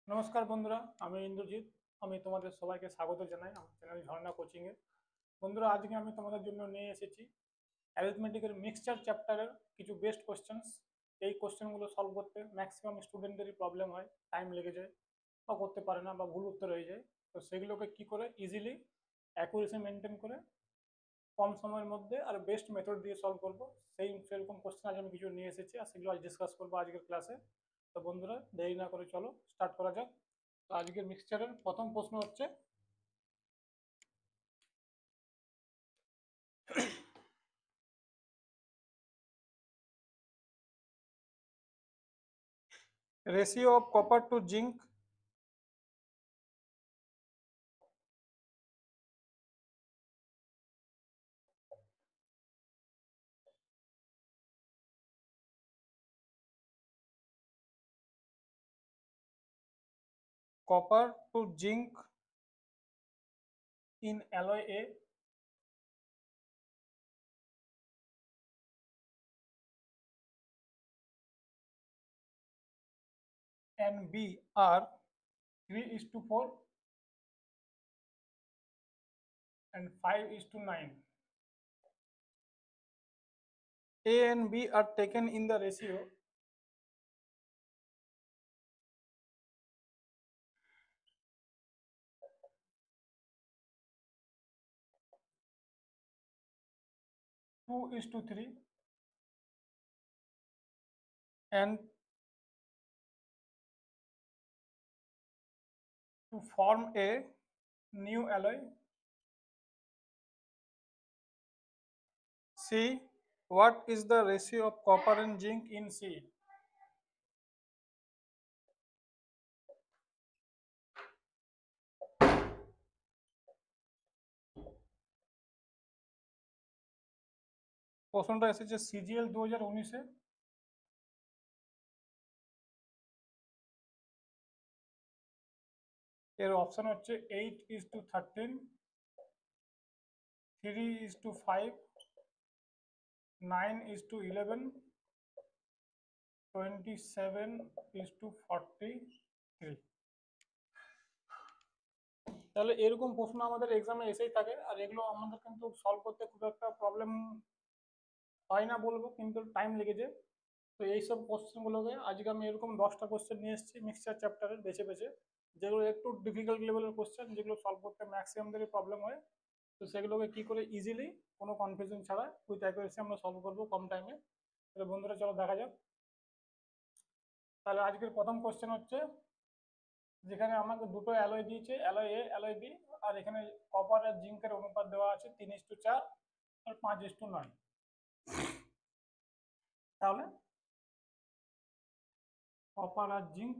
নমস্কার বন্ধুরা, আমি ইন্দ্রজিৎ। আমি তোমাদের সবাইকে স্বাগত জানাই আমার চ্যানেল ঝর্ণা কোচিংয়ে। বন্ধুরা, আজকে আমি তোমাদের জন্য নিয়ে এসেছি অ্যারিথমেটিকের মিক্সচার চ্যাপ্টারের কিছু বেস্ট কোশ্চেন্স। এই কোশ্চেনগুলো সলভ করতে ম্যাক্সিমাম স্টুডেন্টেরই প্রবলেম হয়, টাইম লেগে যায় বা করতে পারে না বা ভুল উত্তর হয়ে যায়। তো সেগুলোকে কি করে ইজিলি অ্যাকুরেসি মেনটেন করে কম সময়ের মধ্যে আর বেস্ট মেথড দিয়ে সলভ করবো, সেরকম কোশ্চেন আজ আমি কিছু নিয়ে এসেছি আর সেগুলো আজ ডিসকাস করবো আজকের ক্লাসে। তো বন্ধুরা, দেরি না করে চলো স্টার্ট করা যাক। তো আজকের মিক্সচারের প্রথম প্রশ্ন হচ্ছে, ratio of copper to zinc copper to zinc in alloy A and B are 3:4 and 5:9. A and B are taken in the ratio 2:3 and to form a new alloy C. What is the ratio of copper and zinc in C? প্রশ্নটা এসেছে CGL 2019-এ। এর option হচ্ছে 8:13, 3:5, 9:11, 27:43। তাহলে এরকম প্রশ্ন আমাদের এক্সামে এসেই থাকে, আর এগুলো আমাদের কিন্তু সলভ করতে খুব একটা প্রবলেম হয় না বলবো, কিন্তু টাইম লেগে যায়। তো এইসব কোশ্চেনগুলোকে আজকে আমি এরকম 10টা কোশ্চেন নিয়ে এসেছি মিক্সচার চ্যাপ্টারের বেছে বেছে, যেগুলো একটু ডিফিকাল্ট লেভেলের কোশ্চেন, যেগুলো সলভ করতে ম্যাক্সিমামদেরই প্রবলেম হয়। তো সেগুলোকে কি করে ইজিলি কোনো কনফিউশন ছাড়া উইথ অ্যাকুরেসি আমরা সলভ করবো কম টাইমে। তাহলে বন্ধুরা, চলো দেখা যাক। তাহলে আজকের প্রথম কোশ্চেন হচ্ছে, যেখানে আমাকে দুটো অ্যালয় দিয়েছে, অ্যালয় এ অ্যালয় বি, আর এখানে কপার আর জিঙ্কের অনুপাত দেওয়া আছে 3:4 আর 5:9। তাহলে কপার আর জিঙ্ক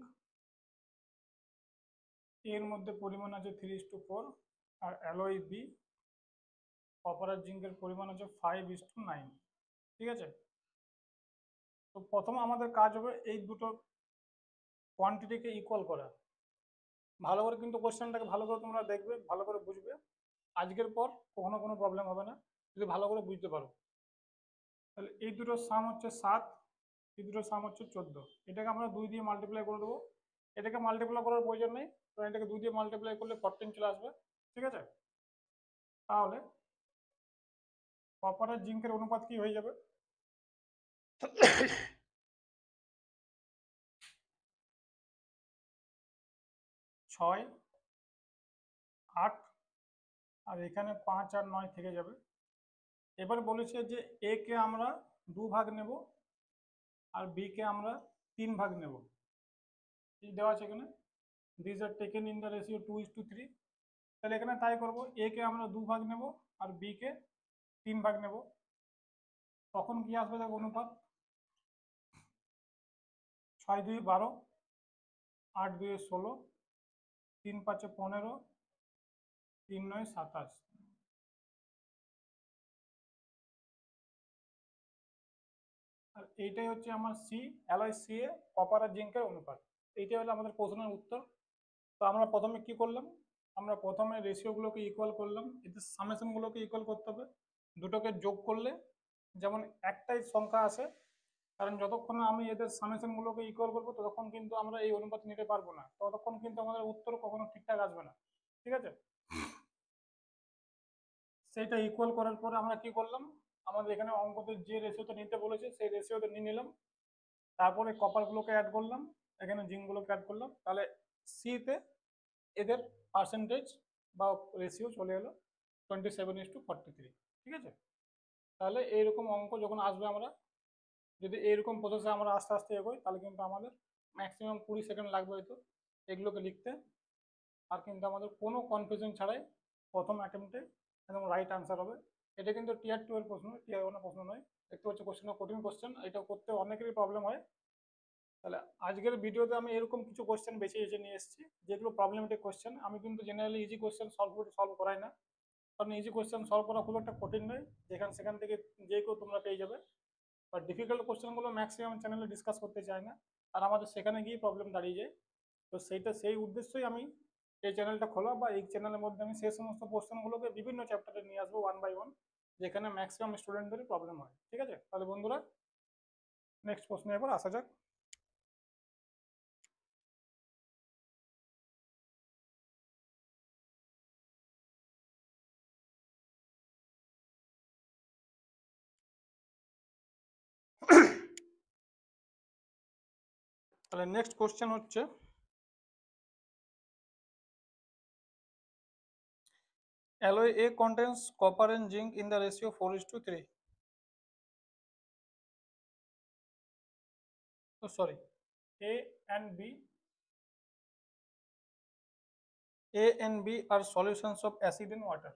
এর মধ্যে পরিমাণ আছে 3:4, আর অ্যালয় বি কপার আর জিঙ্কের পরিমাণ আছে 5:9। ঠিক আছে। তো প্রথম আমাদের কাজ হবে এই দুটো কোয়ান্টিটিকে ইকুয়াল করা। ভালো করে কিন্তু কোশ্চেনটাকে ভালো করে তোমরা দেখবে, ভালো করে বুঝবে। আজকের পর কখনো কোনো প্রবলেম হবে না যদি ভালো করে বুঝতে পারো। তাহলে এই দুটোর সাম হচ্ছে 7, এই দুটোর সাম হচ্ছে 14। এটাকে আমরা 2 দিয়ে মাল্টিপ্লাই করে দেবো। এটাকে মাল্টিপ্লাই করার প্রয়োজন নেই, কারণ এটাকে 2 দিয়ে মাল্টিপ্লাই করলে 14 চলে আসবে। ঠিক আছে। তাহলে কপার আর জিঙ্কের অনুপাত কি হয়ে যাবে? 6, 8, আর এখানে 5 আর 9 থেকে যাবে। এবার বলেছে যে এ কে আমরা 2 ভাগ নেব আর বি কে আমরা 3 ভাগ নেব। এই দেওয়া আছে এখানে, this are taken in the ratio 2:3। তাহলে এখানে তাই করব, এ কে আমরা 2 ভাগ নেব আর বি কে 3 ভাগ নেব। তখন কি আসবে দেখো অনুপাত, 6 2 12, 8 2 16, 3 5 15, 3 9 27। আর এইটাই হচ্ছে আমার সি, অ্যালয় সি এ কপার আর জিঙ্কের অনুপাত। এইটাই হলো আমাদের প্রশ্নের উত্তর। তো আমরা প্রথমে কি করলাম, আমরা প্রথমে রেশিওগুলোকে ইকুয়াল করলাম, এতে সামেশনগুলোকে ইকুয়াল করতে হবে। দুটোকে যোগ করলে যেমন একটাই সংখ্যা আসে, কারণ যতক্ষণ না আমি এদের সামেশন গুলোকে ইকুয়াল করবো ততক্ষণ কিন্তু আমরা এই অনুপাত নিতে পারবো না, ততক্ষণ কিন্তু আমাদের উত্তর কখনো ঠিকঠাক আসবে না। ঠিক আছে, সেইটা ইকুয়াল করার পর আমরা কি করলাম, আমাদের এখানে অঙ্কতে যে রেশিওতে নিতে বলেছে সেই রেশিওতে নিয়ে নিলাম। তারপরে কপারগুলোকে অ্যাড করলাম, এখানে জিঙ্কগুলোকে অ্যাড করলাম, তাহলে সিতে এদের পার্সেন্টেজ বা রেশিও চলে এলো 27:43। ঠিক আছে, তাহলে এইরকম অঙ্ক যখন আসবে, আমরা যদি এইরকম প্রসেসে আমরা আস্তে আস্তে এগোই তাহলে কিন্তু আমাদের ম্যাক্সিমাম 20 সেকেন্ড লাগবে হয়তো এগুলোকে লিখতে। আর কিন্তু আমাদের কোনো কনফিউশন ছাড়াই প্রথম অ্যাটেম্পটে একদম রাইট আনসার হবে। এটা কিন্তু টিয়ার 2 এর প্রশ্ন, টিয়ার 1 এর প্রশ্ন নয়। দেখতে পাচ্ছ কোশ্চেনটা কঠিন কোশ্চেন, এটা করতে অনেকেরই প্রবলেম হয়। তাহলে আজকের ভিডিওতে আমি এরকম কিছু কোশ্চেন বেছে বেছে নিয়ে এসেছি যেগুলো প্রবলেমেটিক কোশ্চেন। আমি কিন্তু জেনারেলি ইজি কোশ্চেন সলভ করাই না, কারণ ইজি কোশ্চেন সলভ করা খুব একটা কঠিন নয়, সেখান থেকে যে কেউ তোমরা পেয়ে যাবে। বাট ডিফিকাল্ট কোশ্চেনগুলো ম্যাক্সিমাম চ্যানেলে ডিসকাস করতে চায় না, আর আমাদের সেখানে গিয়ে প্রবলেম দাঁড়িয়ে যায়। তো সেই উদ্দেশ্যই আমি এই চ্যানেলটা খোলা, বা এই চ্যানেলের মধ্যে আমি সেই সমস্ত কোশ্চেনগুলোকে বিভিন্ন চ্যাপ্টারে নিয়ে আসবো 1 by 1, যেখানে ম্যাক্সিমাম স্টুডেন্টদেরই প্রবলেম হয়। ঠিক আছে, তাহলে বন্ধুরা নেক্সট প্রশ্নে এবার আসা যাক। তাহলে নেক্সট কোশ্চেন হচ্ছে, alloy A contains copper and zinc in the ratio 4:3. Oh, sorry, A and B are solutions of acid and water.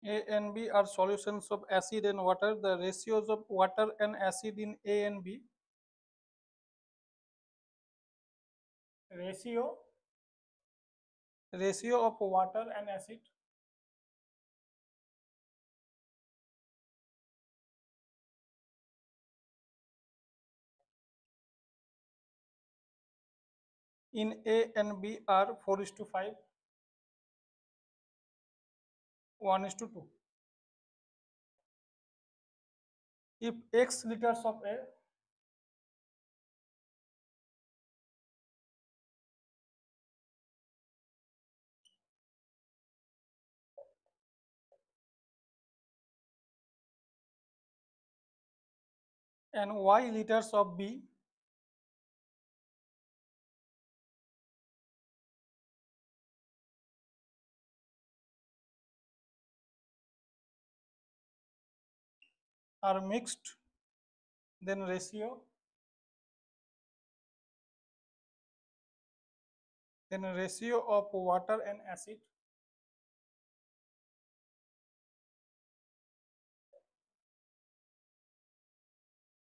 A and B are solutions of acid and water. The ratios of water and acid in A and B. Ratio of water and acid in A and B are 4:5, 1:2. If X liters of A and Y liters of B are mixed, then ratio of water and acid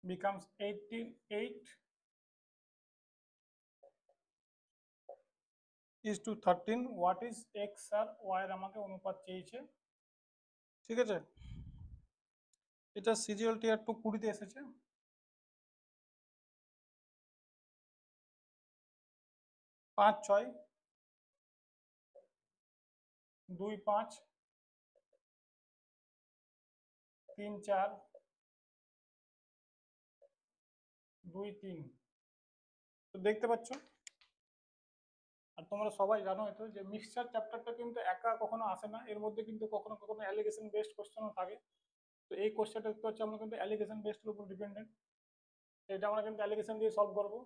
becomes 8:13. What is X আর Y এর আমাকে অনুপাত চেয়েছে। ঠিক আছে, এটা CGL tier 2 20-তে এসেছে। 5, 6, 2, 5, 3, 4, 2, 3। তো দেখতে পাচ্ছ, আর তোমরা সবাই জানো হয়তো যে মিক্সচার চ্যাপ্টারটা কিন্তু একা কখনো আসে না, এর মধ্যে কিন্তু কখনো কখনো অ্যালিগেশন বেসড কোশ্চেনও থাকে। তো এই কোশ্চেনটা দেখতে হচ্ছে আমরা কিন্তু অ্যালিগেশন বেসড উপর ডিপেন্ডেন্ট, এটা আমরা কিন্তু অ্যালিগেশন দিয়ে সলভ করবো।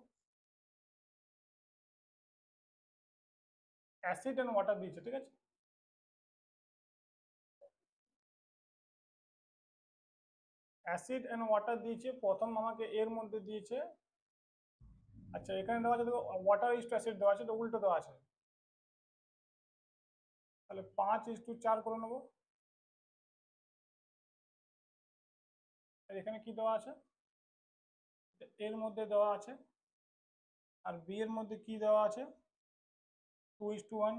অ্যাসিড অ্যান্ড ওয়াটার দিয়েছে, ঠিক আছে, অ্যাসিড অ্যান্ড ওয়াটার দিয়েছে। প্রথম আমাকে এর মধ্যে দিয়েছে, আচ্ছা এখানে দেওয়া আছে দেখো ওয়াটার ইস টু অ্যাসিড দেওয়া আছে, তো উল্টো দেওয়া আছে, তাহলে 5:4 করে নেবো। এখানে কি দেওয়া আছে, এর মধ্যে দেওয়া আছে, আর বি এর মধ্যে কি দেওয়া আছে, 2:1।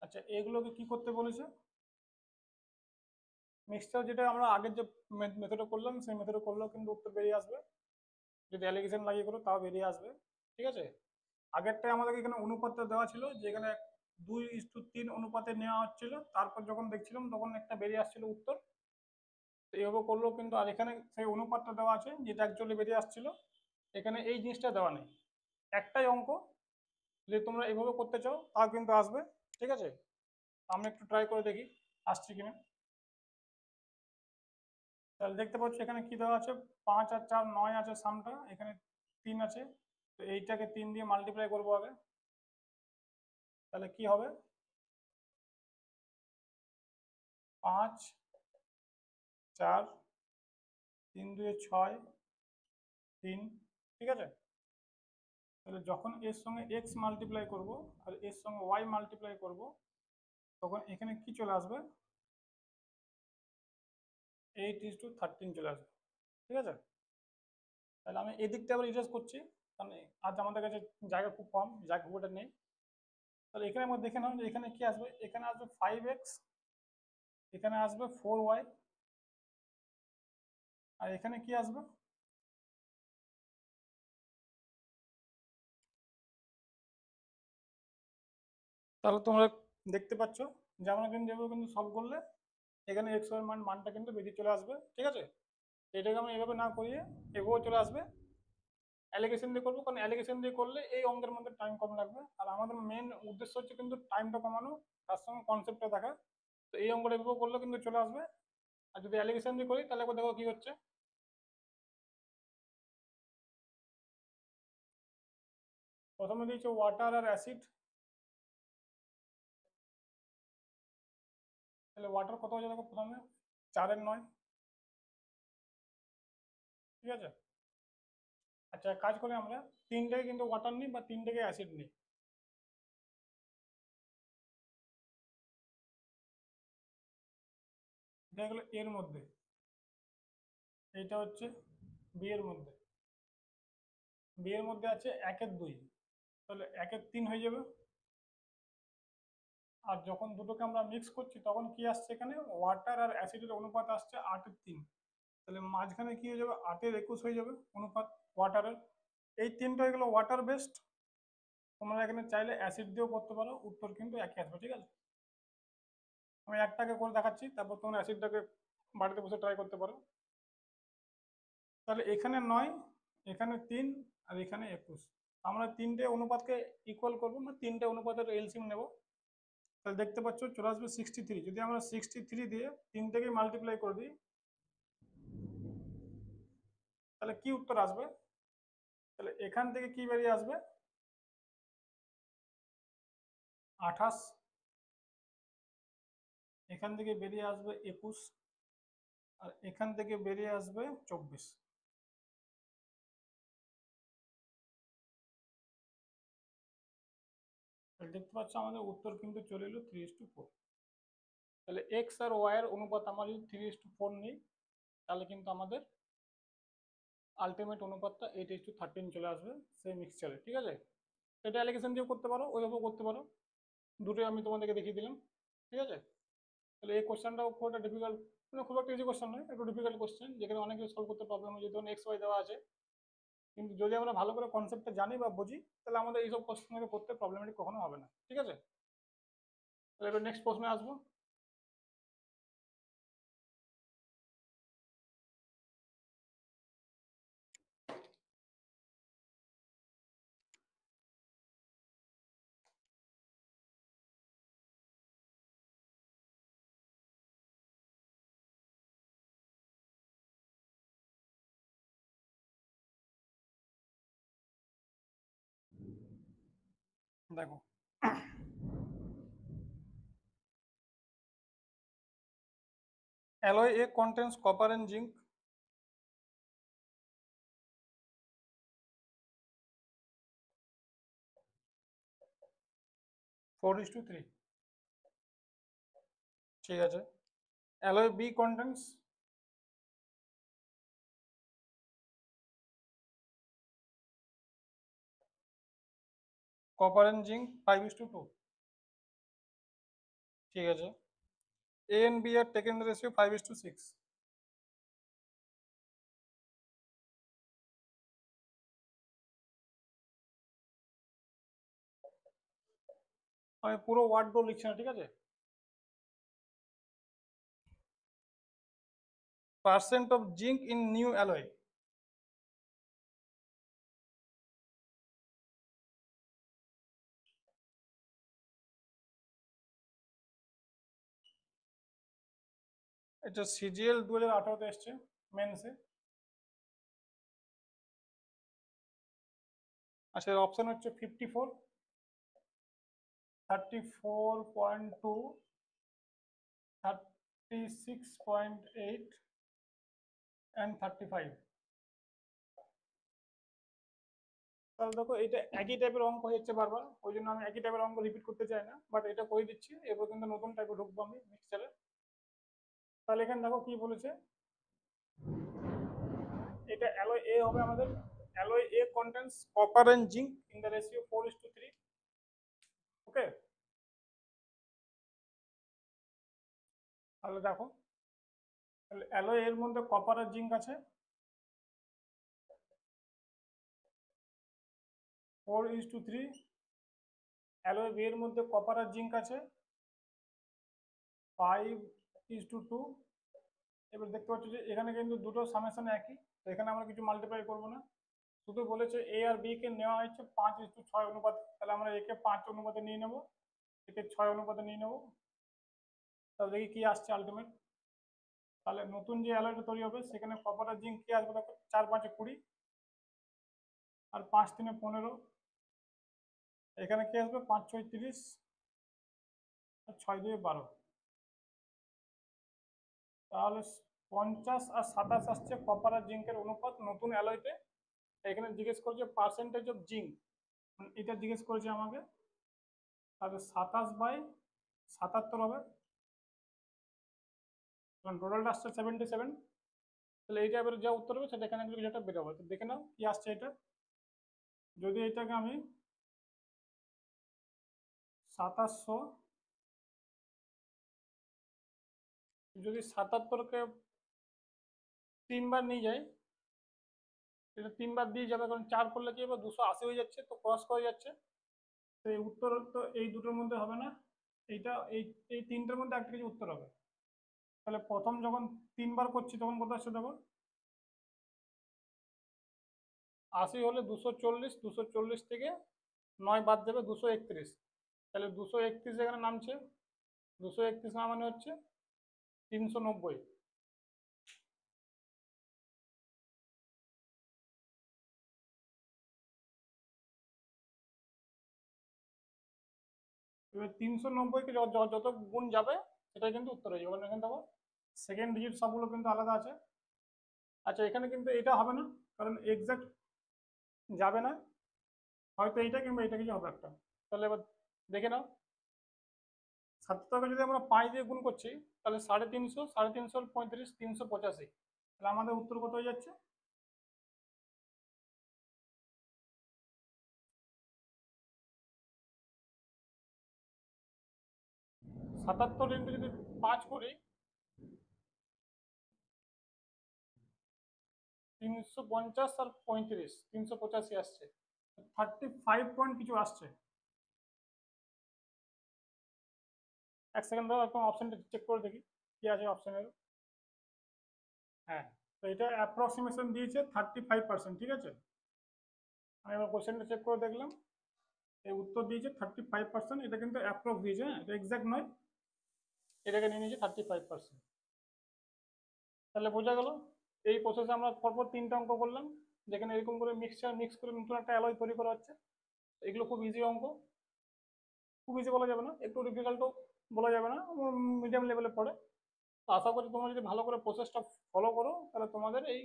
আচ্ছা এগুলোকে কি করতে বলেছে, মিক্সচার যেটা আমরা আগের যে মেথডে করলাম সেই মেথডে করলেও কিন্তু উত্তর বেরিয়ে আসবে, যদি অ্যালিগেশন লাগিয়ে করো তাও বেরিয়ে আসবে। ঠিক আছে। আগেরটায় আমাদেরকে এখানে অনুপাতটা দেওয়া ছিল, যেখানে 2:3 অনুপাতে নেওয়া হচ্ছিল, তারপর যখন দেখছিলাম তখন একটা বেরিয়ে আসছিল উত্তর। তো এইভাবে করলেও কিন্তু, আর এখানে সেই অনুপাতটা দেওয়া আছে যেটা অ্যাকচুয়ালি বেরিয়ে আসছিল, এখানে এই জিনিসটা দেওয়া নেই। একটাই অঙ্ক, যদি তোমরা এইভাবে করতে চাও তাও কিন্তু আসবে। ঠিক আছে, আমরা একটু ট্রাই করে দেখি আসছে কিনা। তাহলে দেখতে পাচ্ছ এখানে কি দেওয়া আছে, 5 আর 4 9 আছে সামটা, এখানে 3 আছে। তো এইটাকে 3 দিয়ে মাল্টিপ্লাই করবো আগে, তাহলে কি হবে, 5 4 3 2 6 3। ঠিক আছে, তাহলে যখন এর সঙ্গে এক্স মাল্টিপ্লাই করব আর এর সঙ্গে ওয়াই মাল্টিপ্লাই করব, তখন এখানে কি চলে আসবে, 8:13 চলে আসবে। ঠিক আছে, তাহলে আমি এদিকটা আবার ইরেজ করছি, কারণ আজ আমাদের কাছে জায়গা খুব কম, জায়গা খুব একটা নেই। তাহলে এখানে আমরা দেখে নাও যে এখানে কি আসবে, এখানে আসবে 5x, এখানে আসবে 4y, আর এখানে কি আসবে, তাহলে তোমরা দেখতে পাচ্ছ যে আমরা কিন্তু এভাবে কিন্তু সলভ করলে এখানে এক্স ওয়াই মানটা কিন্তু বেরিয়ে চলে আসবে। ঠিক আছে, এটাকে আমরা এভাবে না করিয়ে এভাবে চলে আসবে, অ্যালিগেশন দিয়ে করবো, কারণ অ্যালিগেশন দিয়ে করলে এই অঙ্কের মধ্যে টাইম কম লাগবে, আর আমাদের মেন উদ্দেশ্য হচ্ছে কিন্তু টাইমটা কমানো, তার সঙ্গে কনসেপ্টটা দেখা। তো এই অঙ্কটা এভাবে করলে কিন্তু চলে আসবে। আর যদি অ্যালিগেশন দিয়ে করি তাহলে একবার দেখো কি হচ্ছে। প্রথমে দিয়েছে ওয়াটার আর অ্যাসিড, তাহলে ওয়াটার কত হচ্ছে দেখো, প্রথমে 4-9। ঠিক আছে, আচ্ছা কাজ করি আমরা, তিনটেকে কিন্তু ওয়াটার নিই বা তিনটেকে অ্যাসিড নিই। এটা গেলো এর মধ্যে, এইটা হচ্ছে বি এর মধ্যে, বি এর মধ্যে আছে 1-2, তাহলে 1-3 হয়ে যাবে। আর যখন দুটোকে আমরা মিক্স করছি তখন কি আসছে, এখানে ওয়াটার আর অ্যাসিডের অনুপাত আসছে 8-3, তাহলে মাঝখানে কি হয়ে যাবে, 8-21 হয়ে যাবে অনুপাত ওয়াটারের। এই তিনটা হয়ে গেলো ওয়াটার বেসড। তোমরা এখানে চাইলে অ্যাসিড দিয়েও করতে পারো, উত্তর কিন্তু একই আসবে। ঠিক আছে, আমি একটাকে করে দেখাচ্ছি, তারপর তোমরা অ্যাসিডটাকে বাড়িতে বসে ট্রাই করতে পারো। তাহলে এখানে 9, এখানে 3, আর এখানে 21, আমরা তিনটে অনুপাতকে ইকুয়াল করবো, মানে তিনটে অনুপাতের এলসিএম নেব। তাহলে দেখতে পাচ্ছ চলে আসবে 63। যদি আমরা 63 দিয়ে তিনটেকে মাল্টিপ্লাই করে দিই, তাহলে কি উত্তর আসবে, তাহলে এখান থেকে কি বেরিয়ে আসবে, 28, এখান থেকে বেরিয়ে আসবে 21, আর এখান থেকে বেরিয়ে আসবে 24। তাহলে দেখতে পাচ্ছ আমাদের উত্তর কিন্তু চলে এলো 3:4। তাহলে এক্স আর ওয়াই এর অনুপাত আমরা যদি 3:4 নিই, তাহলে কিন্তু আমাদের আলটিমেট অনুপাতটা 8:13 চলে আসবে সেই মিক্সচারে। ঠিক আছে, এটা অ্যালিগেশন দিয়েও করতে পারো, ওইভাবেও করতে পারো, দুটোই আমি তোমাদেরকে দেখিয়ে দিলাম। ঠিক আছে, তাহলে এই কোশ্চেনটাও খুব একটা ডিফিকাল্ট, মানে খুব একটা ইজি কোশ্চেন নয়, একটু ডিফিকাল্ট কোশ্চেন, যেখানে অনেক কিছু সলভ করতে প্রবলেম হয়, যেহেতু এক্স ওয়াই দেওয়া আছে। কিন্তু যদি আমরা ভালো করে কনসেপ্টটা জানি বা বুঝি, তাহলে আমাদের এইসব কোশ্চেনকে করতে প্রবলেমেটিক কখনো হবে না। ঠিক আছে, তাহলে এবার নেক্সট প্রশ্নে আসবো। দেখো, alloy A contains copper and zinc, 4:3। ঠিক আছে, alloy B contains copper and zinc 5:2। ঠিক আছে, A and B are taken in the ratio 5:6। আমি পুরো ওয়ার্ডগুলো লিখছি না, ঠিক আছে? Percent of zinc in new alloy. এটা সিজিএল 2018-তে এসছে মেন্সে। আর সেটার অপশন হচ্ছে 54, 34.2, 36.8 অ্যান্ড 35। তাহলে দেখো এটা একই টাইপের অঙ্ক হচ্ছে বারবার, ওই জন্য আমি একই টাইপের অঙ্ক রিপিট করতে চাই না, বাট এটা করে দিচ্ছি। এরপর কিন্তু নতুন টাইপে ঢুকবো আমি মিক্সচারে। তাহলে এখানে দেখো কি বলেছে, এটা অ্যালয় এ হবে আমাদের। Alloy A contains copper and zinc in the ratio 4:3। Okay, তাহলে দেখো, তাহলে অ্যালয় এর মধ্যে কপার আর জিঙ্ক আছে 4:3। অ্যালয় বি এর মধ্যে কপার আর জিঙ্ক আছে 5:2। এবার দেখতে পাচ্ছ যে এখানে কিন্তু দুটো সামেশন একই, তো এখানে আমরা কিছু মাল্টিপ্লাই করবো না, শুধু বলেছে এ আর বি কে নেওয়া হয়েছে 5:6 অনুপাত। তাহলে আমরা একে 5 অনুপাতে নিয়ে নেবো, একে 6 অনুপাতে নিয়ে নেবো। তাহলে দেখি কি আসছে আলটিমেট। তাহলে নতুন যে অ্যালয়টা তৈরি হবে সেখানে কপার আর জিঙ্ক কি আসবে দেখো, 4×5 = 20, আর 5×3 = 15। এখানে কি আসবে, 5×6 = 30, আর 6×2 = 12। তাহলে 50 আর 27 আসছে কপার আর জিঙ্কের অনুপাত নতুন অ্যালয়তে। এখানে জিজ্ঞেস করছে পার্সেন্টেজ অফ জিঙ্ক, এটা জিজ্ঞেস করেছে আমাকে। তাহলে 27/77 হবে, কারণ টোটালটা আসছে 77। তাহলে এইটা এবার যা উত্তর হবে সেটা এখানে যেটা বেরোবে। তো দেখে নাও কি আসছে এটা। যদি এটাকে আমি 2700, যদি 77কে 3 বার নিয়ে যাই, এটা 3 বার দিয়ে যাবে, কারণ 4 করলে কি হবে, 280 হয়ে যাচ্ছে, তো ক্রস করে যাচ্ছে। তো এই উত্তর তো এই দুটোর মধ্যে হবে না, এইটা এই এই তিনটের মধ্যে একটা কিছু উত্তর হবে। তাহলে প্রথম যখন 3 বার করছি তখন কত আসছে দেখো, 80 হলে 240, 240 থেকে 9 বাদ যাবে 231। তাহলে 231 এখানে নামছে, 231 নামানো হচ্ছে 390। এবার 390-কে যত গুণ যাবে সেটাই কিন্তু উত্তর হয়ে যাবে। কারণ এখানে দেখো সেকেন্ড ডিজিট সবগুলো কিন্তু আলাদা আছে। আচ্ছা, এখানে কিন্তু এটা হবে না, কারণ এক্সাক্ট যাবে না, হয়তো এইটা কিংবা এটা কিছু হবে একটা। তাহলে এবার দেখে নাও, 77কে যদি আমরা 5 দিয়ে গুণ করছি, তাহলে 350, 350, 35, 385। তাহলে আমাদের উত্তর কত হয়ে যাচ্ছে, 77 ইন্টু যদি 5 করি, 350 আর 35, 385 আসছে, 35 পয়েন্ট কিছু আসছে। এক সেকেন্ড দাও, একদম অপশনটা চেক করে দেখি কি আছে অপশনের। হ্যাঁ, তো এটা অ্যাপ্রক্সিমেশন দিয়েছে 35%, ঠিক আছে। আমি এবার কোশ্চেনটা চেক করে দেখলাম, এই উত্তর দিয়েছে 35%। এটা কিন্তু অ্যাপ্রক্স দিয়েছে, হ্যাঁ, এটা এক্সাক্ট নয়, এটাকে নিয়ে নিয়েছে 35%। তাহলে বোঝা গেল এই প্রসেসে আমরা পরপর 3টা অঙ্ক করলাম, যেখানে এরকম করে মিক্স করে নতুন একটা অ্যালয় তৈরি করা হচ্ছে। এগুলো খুব ইজি অঙ্ক, খুব ইজি বলা যাবে না, একটু ডিফিকাল্টও বলা যাবে না, মিডিয়াম লেভেলে পড়ে। তো আশা করি তোমরা যদি ভালো করে প্রসেসটা ফলো করো, তাহলে তোমাদের এই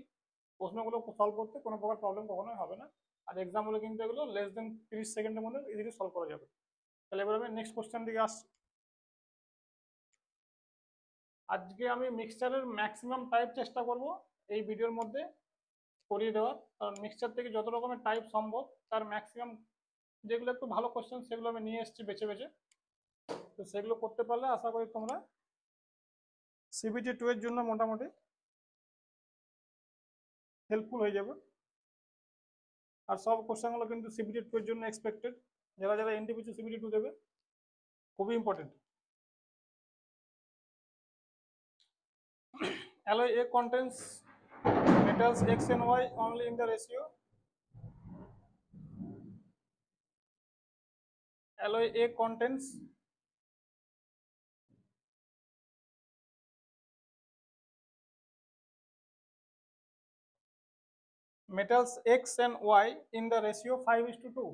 প্রশ্নগুলো সলভ করতে কোনো প্রকার প্রবলেম কখনোই হবে না। আর এক্সাম হলে কিন্তু এগুলো লেস দেন 30 সেকেন্ডের মধ্যে ইজিলি সলভ করা যাবে। তাহলে এবার আমি নেক্সট কোশ্চেন দিকে আসছি। আজকে আমি মিক্সচারের ম্যাক্সিমাম টাইপ চেষ্টা করব এই ভিডিওর মধ্যে করিয়ে দেওয়ার, কারণ মিক্সচার থেকে যত রকমের টাইপ সম্ভব তার ম্যাক্সিমাম যেগুলো একটু ভালো কোশ্চেন সেগুলো আমি নিয়ে এসেছি বেছে বেছে। তো সেগুলো করতে পারলে আশা করি তোমরা সিবিটি 2 এর জন্য মোটামুটি হেল্পফুল হয়ে যাবে। আর সব কোশ্চেনগুলো কিন্তু সিবিটি 2 এর জন্য এক্সপেক্টেড, যারা যারা এনটিপিসি সিবিটি 2 দেবে। খুবই important. alloy A contains metals X and Y only in the ratio. Alloy A contains metals X and Y in the ratio 5:2.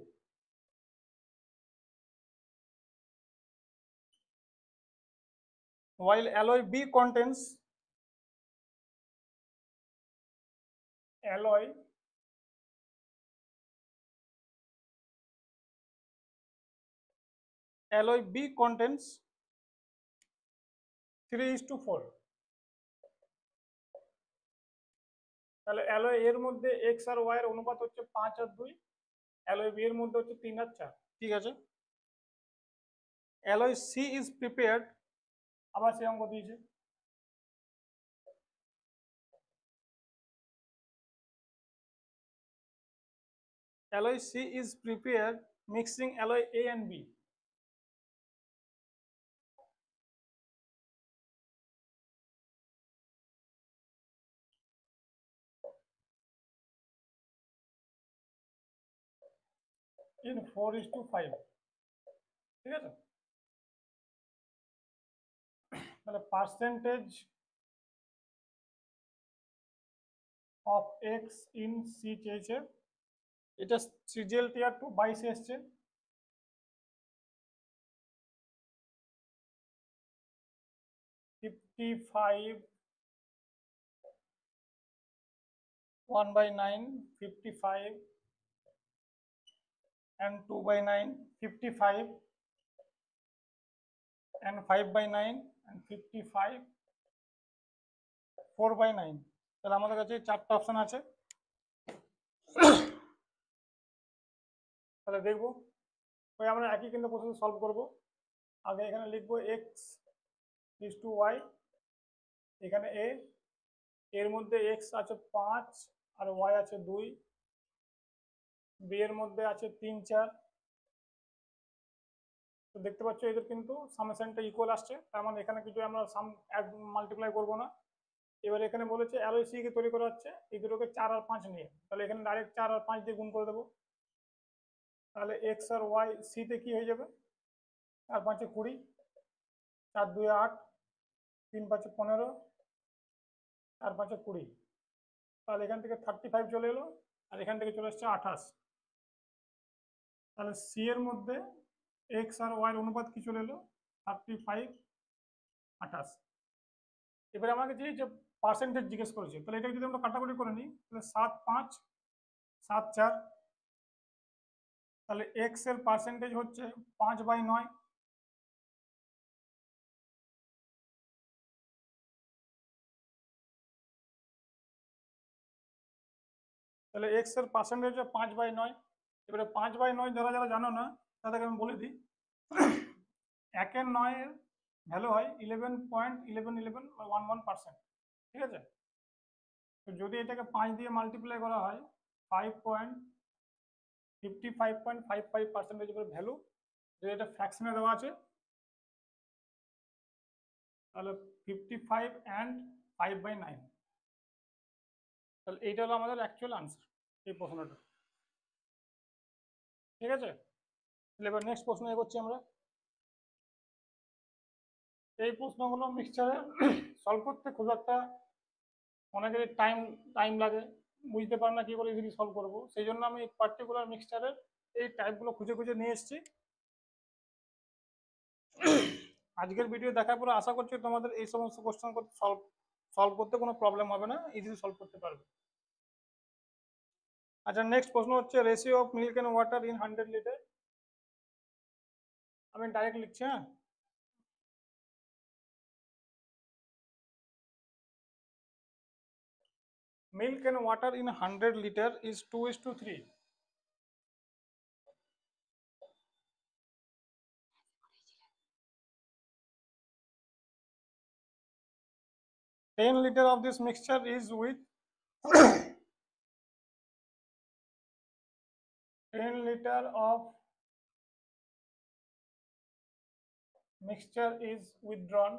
While alloy B contains alloy B contains 3:4. তাহলে alloy এর মধ্যে x আর Y এর অনুপাত হচ্ছে 5:2, alloy B এর মধ্যে হচ্ছে 3:4। ঠিক আছে। অ্যালয় সি ইজ প্রিপেয়ার্ড, আবার সে অঙ্ক দিয়েছে। Alloy C is prepared mixing alloy A and B. in 4:5। ঠিক আছে। তাহলে percentage of X in C চেয়েছে, এটা সিজিএল টিয়ার 2 22 এসছে। Fifty five 1/9 55 and 2/9 55 and 5/9 and 55 4/9। তাহলে আমাদের কাছে চারটা অপশন আছে। তাহলে দেখবো ওই আমরা একই কিন্তু প্রসেস সলভ করব। আগে এখানে লিখবো এক্স ইজ টু ওয়াই, এখানে এ, এর মধ্যে এক্স আছে 5 আর ওয়াই আছে 2, বি এর মধ্যে আছে 3 4। তো দেখতে পাচ্ছ এদের কিন্তু সামেশনটা ইকুয়াল আসছে, তার মানে এখানে কিছু আমরা সাম মাল্টিপ্লাই করবো না। এবার এখানে বলেছে অ্যালয় সি কে তৈরি করা হচ্ছে এই দুটোকে 4 আর 5 নিয়ে, তাহলে এখানে ডাইরেক্ট 4 আর 5 দিয়ে গুণ করে দেবো। তাহলে এক্স আর ওয়াই সিতে কি হয়ে যাবে, 4 5 20, 4 2 8, 3 5 15, 4 5 20। তাহলে এখান থেকে 35 চলে এলো আর এখান থেকে চলে আসছে 28। তাহলে সি এর মধ্যে এক্স আর ওয়াই এর অনুপাত কি চলে এলো, 35 28। এবারে আমাকে যে পার্সেন্টেজ জিজ্ঞেস করেছে, তাহলে এটা যদি আমরা কাটাকুটি করে নিই তাহলে 7 5 7 4। তাহলে এক্স এর পার্সেন্টেজ হচ্ছে 5/9। তাহলে এক্স এর পার্সেন্টেজ হচ্ছে 5/9। এবারে 5/9 যারা যারা জানো না তাদেরকে আমি বলে দিই, 1/9 এর ভ্যালু হয় 11.1111 ঠিক আছে। তো যদি এটাকে 5 দিয়ে মাল্টিপ্লাই করা হয় 5.55.55% ভ্যালু, যদি এটা ফ্র্যাকশনে দেওয়া আছে তাহলে 55 and 5/9। তাহলে এইটা হলো আমাদের অ্যাকচুয়াল আনসার এই প্রশ্নটা। ঠিক আছে। তাহলে এবার নেক্সট প্রশ্ন এগোচ্ছি আমরা। এই প্রশ্নগুলো মিক্সচারে সলভ করতে খুব একটা অনেকের টাইম লাগে, বুঝতে পারে না কি করে ইজিলি সলভ করবো, সেই জন্য আমি পার্টিকুলার মিক্সচারের এই টাইপগুলো খুঁজে খুঁজে নিয়ে এসেছি। আজকের ভিডিও দেখার পরে আশা করছি তোমাদের এই সমস্ত কোশ্চেন করতে সলভ করতে কোনো প্রবলেম হবে না, ইজিলি সলভ করতে পারবে। আচ্ছা নেক্সট প্রশ্ন হচ্ছে ratio of milk and water in 100 litre. আমি ডাইরেক্ট লিখছি। হ্যাঁ, milk and water in 100 liter is 2:3. 10 liter of this mixture is with 10 liter of mixture is withdrawn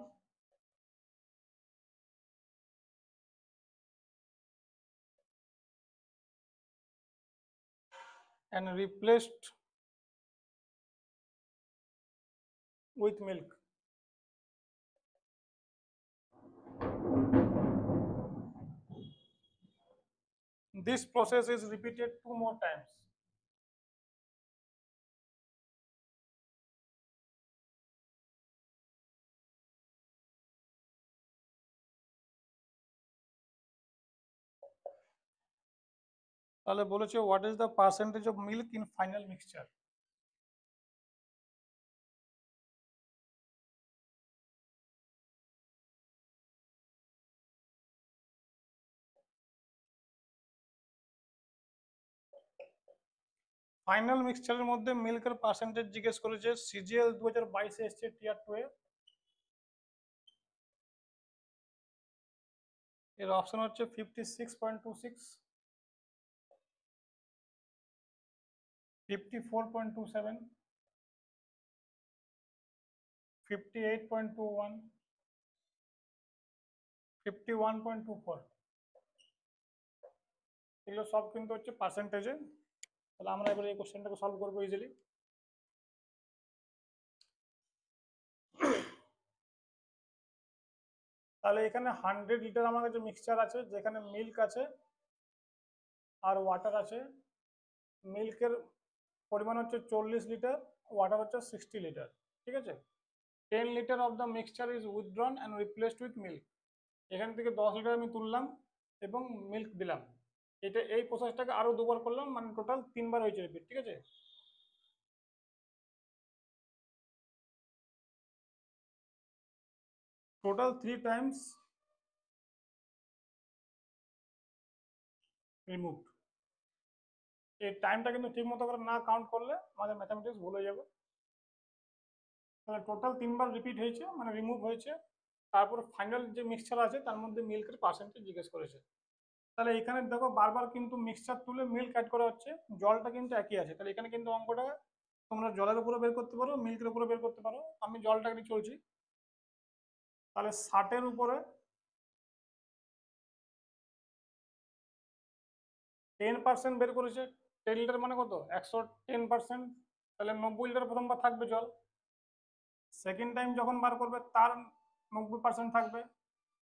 and replaced with milk. This process is repeated 2 more times. তাহলে বলেছে what is the percentage of milk in final mixture? Final মিক্সচারের মধ্যে মিল্কের percentage জিজ্ঞেস করেছে। CGL 2022 এসছে টিয়ার 2 এ। এর option হচ্ছে 56.26, 54.27, 58.21, 51.24। এগুলো সব কিন্তু হচ্ছে পার্সেন্টেজে। তাহলে আমরা এবার এই কোশ্চেনটাকে সলভ করবো ইজিলি। তাহলে এখানে 100 লিটার আমার কাছে মিক্সচার আছে, যেখানে মিল্ক আছে আর ওয়াটার আছে। মিল্কের পরিমাণ হচ্ছে 40 লিটার, ওয়াটার হচ্ছে 60 লিটার। ঠিক আছে। 10 litre of the mixture is withdrawn and replaced with milk. এখান থেকে 10 লিটার আমি তুললাম এবং মিল্ক দিলাম। এই প্রসেসটাকে আরো দুবার করলাম, মানে টোটাল 3 বার হয়েছে রিপিট। ঠিক আছে। Total 3 Times removed. এই টাইমটা কিন্তু ঠিক মতো করে না কাউন্ট করলে আমাদের ম্যাথামেটিক্স ভুল হয়ে যাবে। তাহলে টোটাল 3 বার রিপিট হয়েছে, মানে রিমুভ হয়েছে। তারপর ফাইনাল যে মিক্সচার আছে তার মধ্যে মিল্কের পার্সেন্টেজ জিজ্ঞেস করেছে। তাহলে এখানে দেখো বারবার কিন্তু মিক্সচার তুলে মিল্ক অ্যাড করা হচ্ছে, জলটা কিন্তু একই আছে। তাহলে এখানে কিন্তু অঙ্কটা তোমরা জলের উপরে বের করতে পারো, মিল্কের উপরে বের করতে পারো। আমি জলটা নিয়ে চলছি। তাহলে 60-এর উপরে 10% বের করেছে। 10 লিটার মানে কত? 110%। তাহলে 90 লিটার প্রথমবার থাকবে জল। সেকেন্ড টাইম যখন বার করবে তার 90% থাকবে,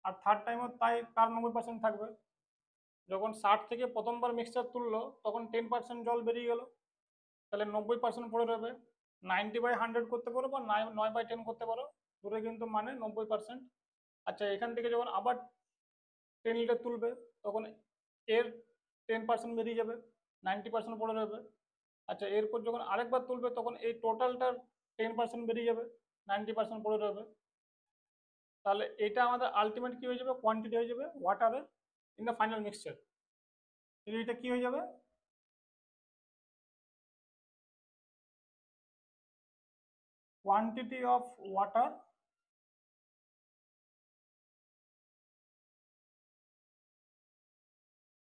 আর থার্ড টাইমও তার 90% থাকবে। যখন 60 থেকে প্রথমবার মিক্সচার তুললো তখন 10% জল বেরিয়ে গেল, তাহলে 90% পড়ে রবে। 90/100 করতে পারো বা 9/10 করতে পারো, দুটো কিন্তু মানে 90%। আচ্ছা, এখান থেকে যখন আবার 10 লিটার তুলবে তখন এর 10% বেরিয়ে যাবে, 90% পড়ে রবে। আচ্ছা, এরপর যখন আরেকবার তুলবে তখন এই টোটালটার 10% বেরিয়ে যাবে, 90% পড়ে রবে। তাহলে এটা আমাদের আলটিমেট কি হয়ে যাবে? কোয়ান্টিটি হয়ে যাবে ওয়াটারের ইন দ্য ফাইনাল মিক্সচার। এটা কি হয়ে যাবে? quantity of water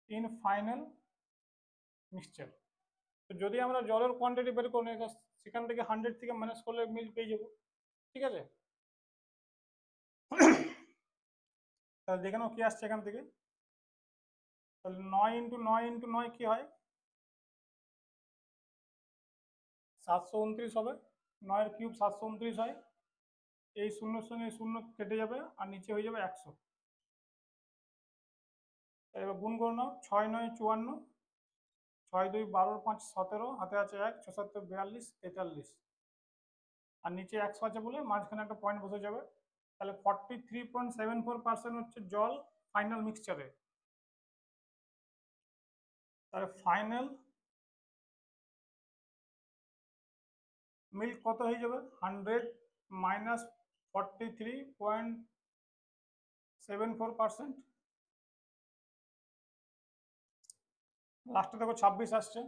in final mixture। তো যদি আমরা জলের কোয়ান্টিটি বের করি সেখান থেকে 100 থেকে মাইনাস করলে মিল্ক পেয়ে যাবো। ঠিক আছে। তাহলে দেখে নাও কি আসছে এখান থেকে। তাহলে 9 × 9 × 9 কি হয়? 729 হবে। 9 এর কিউব 729 হয়। এই শূন্যর সঙ্গে শূন্য কেটে যাবে আর নিচে হয়ে যাবে 100। এবার গুণ করে নাও। 6 9 54, 6 2 12, 5 17, হাতে আছে 1, 6 7 42, 43, আর নিচে 100 আছে বলে মাঝখানে একটা পয়েন্ট বসে যাবে। তাহলে 43.74% হচ্ছে জল ফাইনাল মিক্সচারে। তাহলে ফাইনাল মিল্ক কত হয়ে যাবে? 100 মাইনাস 43.74%। লাস্টে দেখো 26 আসছে।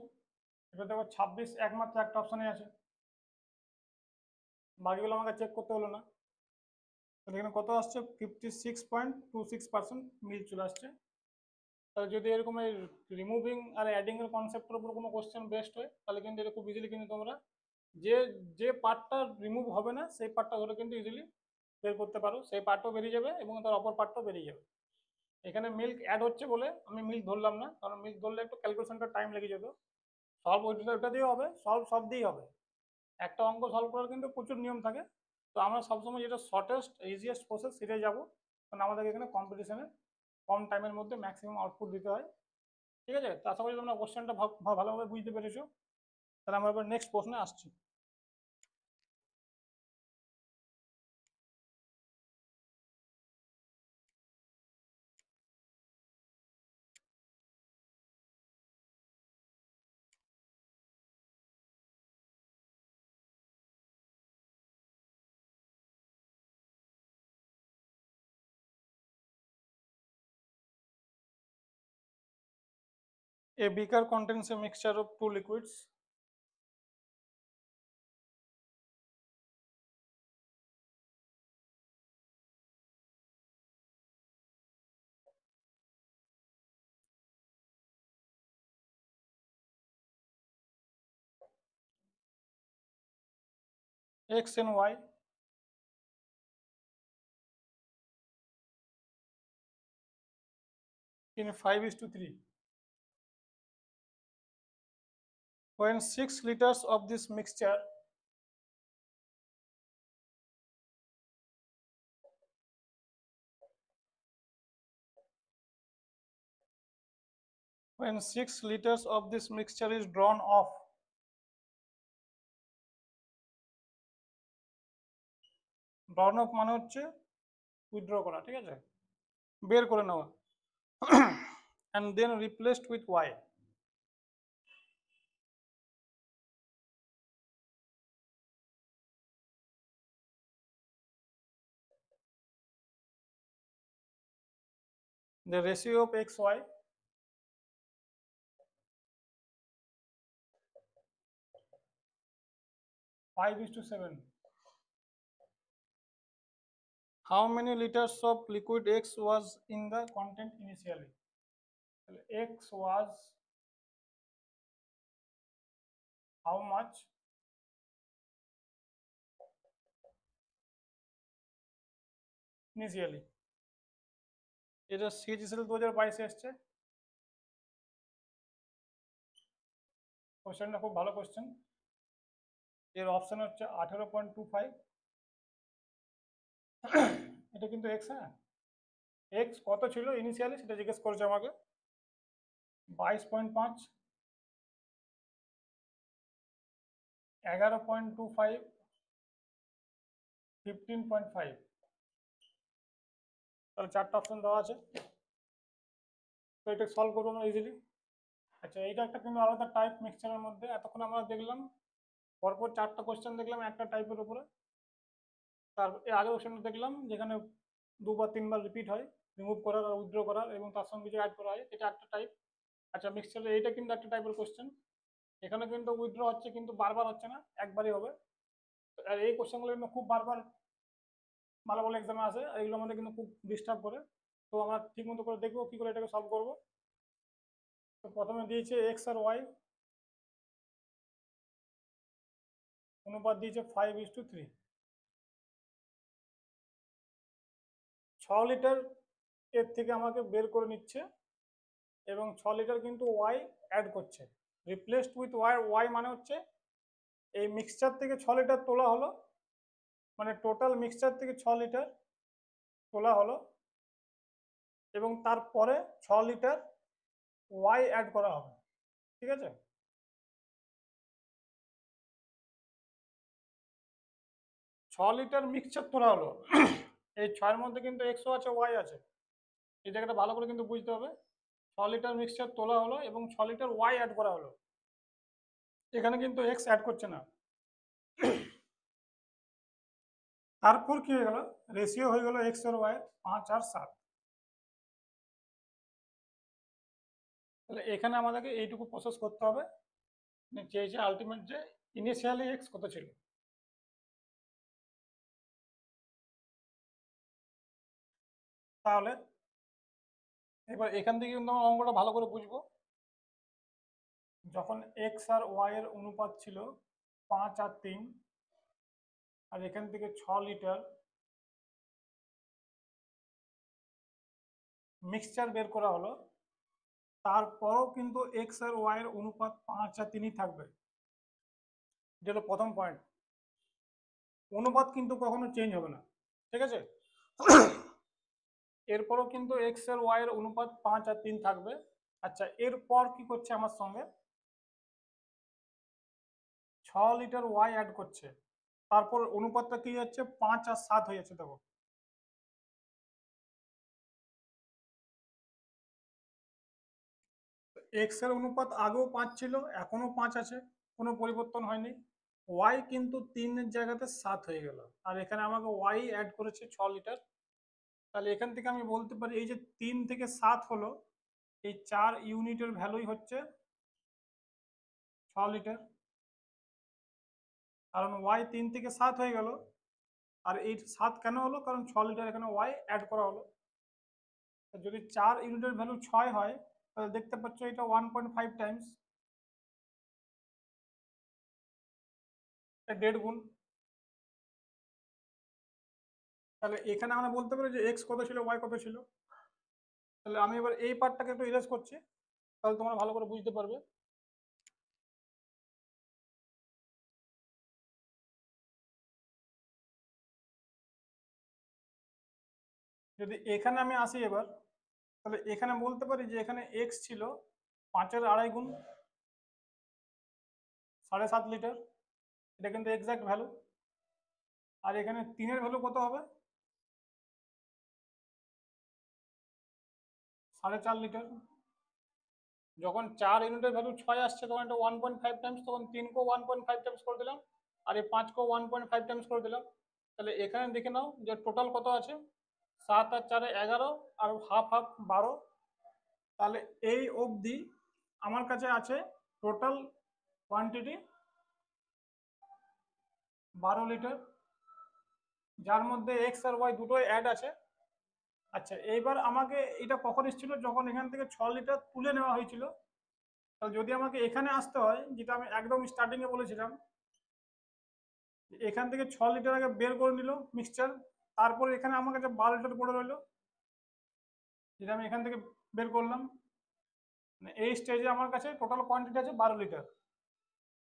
এটা দেখো 26 একমাত্র একটা অপশনে আছে, বাকিগুলো আমাকে চেক করতে হলো না। তাহলে এখানে কত আসছে? 56.26% মিল্ক চলে আসছে। তাহলে যদি এরকম এই রিমুভিং আর অ্যাডিং এর কনসেপ্টের উপর কোনো কোশ্চেন বেস্ট হয় তাহলে কিন্তু এটা খুব ইজিলি কিন্তু তোমরা যে যে পার্টটা রিমুভ হবে না সেই পার্টটা ধরে কিন্তু ইজিলি বের করতে পারো, সেই পার্টও বেরিয়ে যাবে এবং তার অপর পার্টটাও বেরিয়ে যাবে। এখানে মিল্ক অ্যাড হচ্ছে বলে আমি মিল্ক ধরলাম না, কারণ মিল্ক ধরলে একটু ক্যালকুলেশনটা টাইম লেগে যেত। সলভ ওইটা দিয়েও হবে, সলভ সব দিয়েই হবে। একটা অঙ্ক সলভ করার কিন্তু প্রচুর নিয়ম থাকে। তো আমরা সবসময় যেটা শর্টেস্ট ইজিয়েস্ট প্রসেস সেটাই যাবো, কারণ আমাদেরকে এখানে কম্পিটিশনে কম টাইমের মধ্যে ম্যাক্সিমাম আউটপুট দিতে হয়। ঠিক আছে, তো আশা করি তোমরা কোশ্চেনটা ভালোভাবে বুঝতে পেরেছো। তাহলে আমরা এবার নেক্সট প্রশ্নে আসছি। A beaker contains a mixture of two liquids. X and Y. In 5:3. When 6 liters of this mixture when 6 liters of this mixture is drawn off, drawn off মানে হচ্ছে উইথড্র করা, ঠিক আছে, বের করে নেওয়া, and then replaced with Y. The ratio of XY five is to 7. How many liters of liquid X was in the content initially? X was how much initially? এটা সিজিএসএল 2022 এসছে। কোশ্চেনটা খুব ভালো কোশ্চেন। এর অপশন হচ্ছে 18.25। এটা কিন্তু এক্স, হ্যাঁ, এক্স কত ছিল ইনিশিয়ালি সেটা জিজ্ঞেস করেছে আমাকে। 22.5, 11.25, 15.5। তাহলে চারটা অপশন দেওয়া আছে, তো এটা সলভ করবো আমরা ইজিলি। আচ্ছা, এইটা একটা কিন্তু আলাদা টাইপ মিক্সচারের মধ্যে। এতক্ষণ আমরা দেখলাম পরপর চারটা কোশ্চেন দেখলাম একটা টাইপের উপরে। তার আগের কোশ্চেনটা দেখলাম যেখানে দুবার তিনবার রিপিট হয়, রিমুভ করার আর উইথড্র করার, এবং তার সঙ্গে কিছু অ্যাড করা হয়, এটা একটা টাইপ। আচ্ছা, মিক্সচারে এইটা কিন্তু একটা টাইপের কোশ্চেন। এখানে কিন্তু উইথড্র হচ্ছে কিন্তু বারবার হচ্ছে না, একবারই হবে। আর এই কোশ্চেনগুলো কিন্তু খুব বারবার ভালো ভালো এক্সামে আসে, আর এগুলো আমাদের কিন্তু খুব ডিস্টার্ব করে। তো আমরা ঠিক মতো করে দেখবো কি করে এটাকে সলভ করবো। তো প্রথমে দিয়েছে এক্স আর ওয়াই, অনুপাত দিয়েছে 5:3। 6 লিটার এর থেকে আমাকে বের করে নিচ্ছে, এবং 6 লিটার কিন্তু ওয়াই অ্যাড করছে। রিপ্লেসড উইথ ওয়াই, ওয়াই মানে হচ্ছে এই মিক্সচার থেকে 6 লিটার তোলা হলো, মানে টোটাল মিক্সচার থেকে 6 লিটার তোলা হলো, এবং তারপরে 6 লিটার ওয়াই অ্যাড করা হবে, ঠিক আছে। 6 লিটার মিক্সচার তোলা হলো, এই 6-এর মধ্যে কিন্তু এক্সও আছে ওয়াই আছে, এই জায়গাটা ভালো করে কিন্তু বুঝতে হবে। 6 লিটার মিক্সচার তোলা হলো এবং 6 লিটার ওয়াই অ্যাড করা হলো, এখানে কিন্তু এক্স অ্যাড করছে না। তারপর কি হয়ে গেল, রেশিও হয়ে গেল এক্স আর ওয়াই 5 আর 7। তাহলে এখানে আমাদেরকে এইটুকু প্রসেস করতে হবে, চেয়েছে আলটিমেট যে ইনিশিয়ালি এক্স কত ছিল। তাহলে এবার এখান থেকে কিন্তু আমরা অঙ্কটা ভালো করে বুঝবো। যখন এক্স আর ওয়াই এর অনুপাত ছিল 5 আর 3, আর এখান থেকে 6 লিটার মিক্সচার বের করা হলো, তারপরও কিন্তু এক্স আর ওয়াই এর অনুপাত 5 আর 3 থাকবে। যেটা প্রথম পয়েন্ট, অনুপাত কিন্তু কখনো চেঞ্জ হবে না, ঠিক আছে। এরপরও কিন্তু এক্স আর ওয়াই এর অনুপাত 5 আর 3 থাকবে। আচ্ছা, এরপর কি করছে আমার সঙ্গে, 6 লিটার ওয়াই অ্যাড করছে, তারপর অনুপাতটা কি যাচ্ছে, 5 আর 7 হয়ে যাচ্ছে। দেখো, এক্স এর অনুপাত আগেও 5 ছিল, এখনো 5 আছে, কোনো পরিবর্তন হয়নি। ওয়াই কিন্তু 3-এর জায়গাতে 7 হয়ে গেল, আর এখানে আমাকে ওয়াই অ্যাড করেছে 6 লিটার। তাহলে এখান থেকে আমি বলতে পারি এই যে 3 থেকে 7 হলো, এই 4 ইউনিটের ভ্যালুই হচ্ছে 6 লিটার, কারণ ওয়াই 3 থেকে 7 হয়ে গেল। আর এই 7 কেন হলো, কারণ 6 লিটার এখানে ওয়াই অ্যাড করা হলো। যদি 4 ইউনিটের ভ্যালু 6 হয়, তাহলে দেখতে পাচ্ছ এটা 1.5 টাইমস, 1.5 গুণ। তাহলে এখানে আমরা বলতে পারি যে এক্স কত ছিল, ওয়াই কত ছিল। তাহলে আমি এবার এই পার্টটাকে একটু ইরেজ করছি, তাহলে তোমরা ভালো করে বুঝতে পারবে। যদি এখানে আমি আসি এবার, তাহলে এখানে বলতে পারি যে এখানে এক্স ছিল 5-এর আড়াই গুণ, 7.5 লিটার, এটা কিন্তু এক্সাক্ট ভ্যালু। আর এখানে 3-এর ভ্যালু কত হবে, 4.5 লিটার। যখন 4 ইউনিটের ভ্যালু 6 আসছে, তখন এটা 1.5 টাইমস, তখন 3কেও 1.5 টাইমস করে দিলাম, আর এই 5কেও 1.5 টাইমস করে দিলাম। তাহলে এখানে দেখে নাও যে টোটাল কত আছে, 7 আর 4-এ 11, আর হাফ হাফ 12। তাহলে এই অবধি আমার কাছে আছে টোটাল কোয়ান্টিটি 12 লিটার, যার মধ্যে এক্স আর ওয়াই দুটোই অ্যাড আছে। আচ্ছা, এইবার আমাকে এটা কখন এসেছিল, যখন এখান থেকে 6 লিটার তুলে নেওয়া হয়েছিল। তাহলে যদি আমাকে এখানে আসতে হয়, যেটা আমি একদম স্টার্টিংয়ে বলেছিলাম, এখান থেকে 6 লিটার আগে বের করে নিল মিক্সচার, তারপর এখানে আমার কাছে 12 লিটার পড়ে রইলো, যেটা আমি এখান থেকে বের করলাম। মানে এই স্টেজে আমার কাছে টোটাল কোয়ান্টিটি আছে 12 লিটার।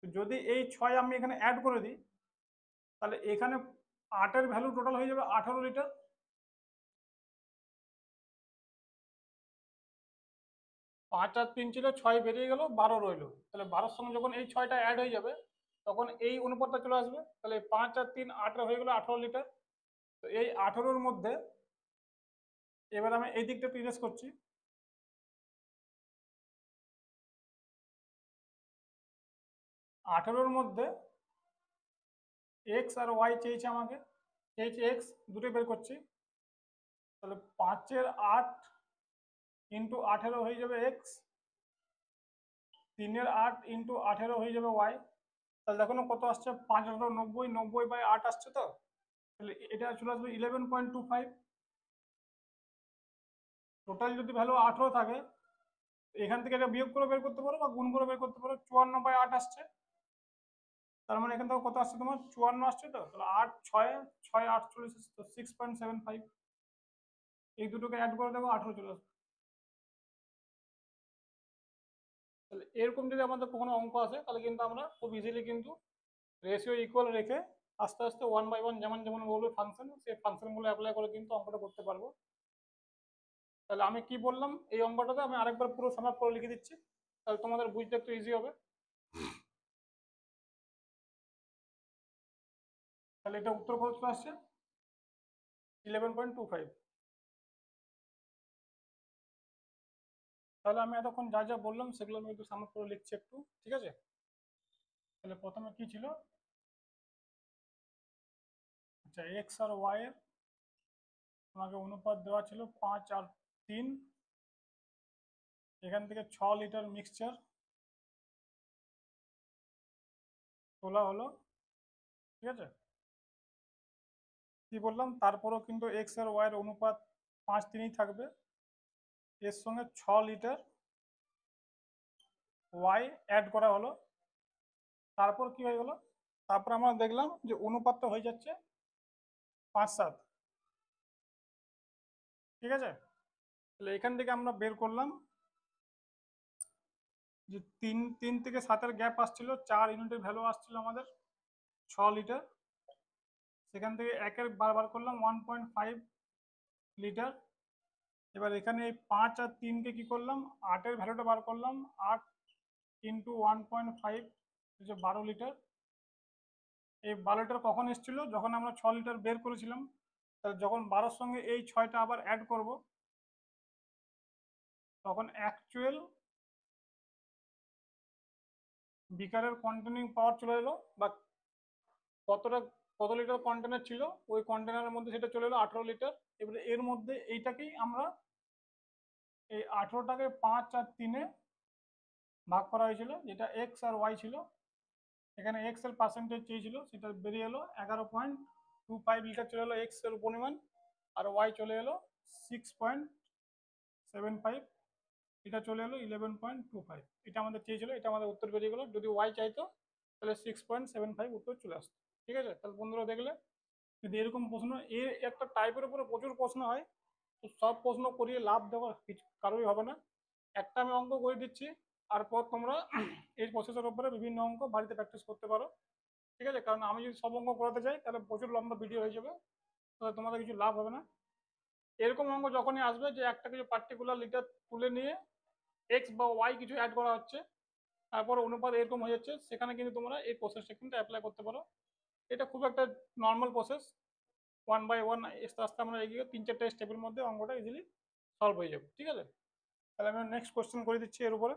যদি এই 6 আমি এখানে অ্যাড করে দিই, তাহলে এখানে 8-এর ভ্যালু টোটাল হয়ে যাবে 18 লিটার। 5 আর 3 ছিল, 6 বেরিয়ে গেল, 12 রইলো। তাহলে 12-এর সঙ্গে যখন এই 6টা অ্যাড হয়ে যাবে, তখন এই অনুপাতটা চলে আসবে। তাহলে 5 আর 3 8 হয়ে গেল 18 লিটার। তো এই 18-র মধ্যে এবার আমি এই দিকটা প্রিভিয়াস করছি। 18-র মধ্যে এক্স আর ওয়াই চেয়েছে আমাকে, চেয়েছে এক্স, দুটোই বের করছি। তাহলে 5-এর 8 ইন্টু 18 হয়ে যাবে এক্স, 3-এর 8 ইন্টু 18 হয়ে যাবে ওয়াই। তাহলে দেখো না কত আসছে, 5 18 90, 90/8 আসছে। তো তাহলে এটা চলে আসবে 11.25। টোটাল যদি ভ্যালু 18 থাকে, এখান থেকে এটা বিয়োগ করে বের করতে পারো বা গুণ করে বের করতে পারো, 54/8 আসছে। তার মানে এখান থেকে কত আসছে তোমার, 54 আসছে। তো তাহলে 8 6 6 48, তো 6.75। এই দুটোকে অ্যাড করে দেবো, 18 চলে আসবে। তাহলে এরকম যদি আমাদের কখনো অঙ্ক আসে, তাহলে কিন্তু আমরা খুব ইজিলি কিন্তু রেশিও ইকুয়াল রেখে আস্তে আস্তে 1/1 যেমন যেমন বলবে ফাংশন, সেই ফাংশনগুলো অ্যাপ্লাই করে কিন্তু অঙ্কটা করতে পারবো। তাহলে আমি কি বললাম, এই অঙ্কটাতে আমি আরেকবার পুরো সাম আপ করে লিখে দিচ্ছি, তাহলে তোমাদের বুঝতে একটু ইজি হবে। তাহলে এটা উত্তর কত চলে আসছে, 11.25। তাহলে আমি এতক্ষণ যা যা বললাম সেগুলো আমি একটু সাম আপ করে লিখছি একটু, ঠিক আছে। তাহলে প্রথমে কি ছিল, আচ্ছা এক্স আর ওয়াই এর আমাকে অনুপাত দেওয়া ছিল 5 আর 3, এখান থেকে 6 লিটার মিক্সচার তোলা হলো, ঠিক আছে। কি বললাম, তারপরও কিন্তু এক্স আর ওয়াই এর অনুপাত 5-3 থাকবে, এর সঙ্গে 6 লিটার ওয়াই অ্যাড করা হলো, তারপর কি হয়ে গেল, তারপর আমরা দেখলাম যে অনুপাতটা হয়ে যাচ্ছে 5:7। ঠিক আছে, তাহলে এখান থেকে আমরা বের করলাম যে 3 থেকে 7-এর গ্যাপ আসছিল, 4 ইউনিটের ভ্যালু আসছিল আমাদের 6 লিটার। সেখান থেকে একের বার করলাম 1.5 লিটার। এবার এখানে এই 5 আর 3কে কি করলাম, 8-এর ভ্যালুটা বার করলাম, 8 ইন্টু 1.5 হচ্ছে 12 লিটার। এই 12 লিটার কখন এসেছিল, যখন আমরা 6 লিটার বের করেছিলাম। তাহলে যখন 12-র সঙ্গে এই 6টা আবার অ্যাড করব, তখন অ্যাকচুয়াল বিকারের কন্টেনিং পাওয়ার চলে এলো, বা কত লিটার কন্টেনার ছিল ওই কন্টেনারের মধ্যে, সেটা চলে এলো 18 লিটার। এবারে এর মধ্যে এইটাকেই আমরা এই 18টাকে 5 আর 3-এ ভাগ করা হয়েছিল, যেটা এক্স আর ওয়াই ছিল। এখানে এক্স এর পার্সেন্টেজ চেয়েছিল, সেটা বেরিয়ে এলো 11.25 লিটার চলে এলো এক্স এর পরিমাণ, আর ওয়াই চলে এলো 6.75, এটা চলে এলো 11.25। এটা আমাদের চেয়েছিল, এটা আমাদের উত্তর বেরিয়ে গেলো। যদি ওয়াই চাইতো তাহলে 6.75 উত্তর চলে আসতো। ঠিক আছে, তাহলে বন্ধুরা দেখলে যদি এরকম প্রশ্ন, এর একটা টাইপের উপরে প্রচুর প্রশ্ন হয়, তো সব প্রশ্ন করিয়ে লাভ দেওয়া কিছু কারোই হবে না। একটা আমি অঙ্ক করে দিচ্ছি, তারপর তোমরা এই প্রসেসের উপরে বিভিন্ন অঙ্ক বাড়িতে প্র্যাকটিস করতে পারো। ঠিক আছে, কারণ আমি যদি সব অঙ্ক করাতে যাই তাহলে প্রচুর লম্বা ভিডিও হয়ে যাবে, তাহলে তোমাদের কিছু লাভ হবে না। এরকম অঙ্ক যখনই আসবে যে একটা কিছু পার্টিকুলার লিটার তুলে নিয়ে এক্স বা ওয়াই কিছু অ্যাড করা হচ্ছে, তারপর অনুপাত এরকম হয়ে যাচ্ছে, সেখানে কিন্তু তোমরা এই প্রসেসটা কিন্তু অ্যাপ্লাই করতে পারো। এটা খুব একটা নর্মাল প্রসেস, 1 বাই 1 আস্তে আস্তে আমরা এগিয়ে 3-4টা স্টেপের মধ্যে অঙ্কটা ইজিলি সলভ হয়ে যাবে। ঠিক আছে, তাহলে আমি নেক্সট কোশ্চেন করে দিচ্ছি এর উপরে।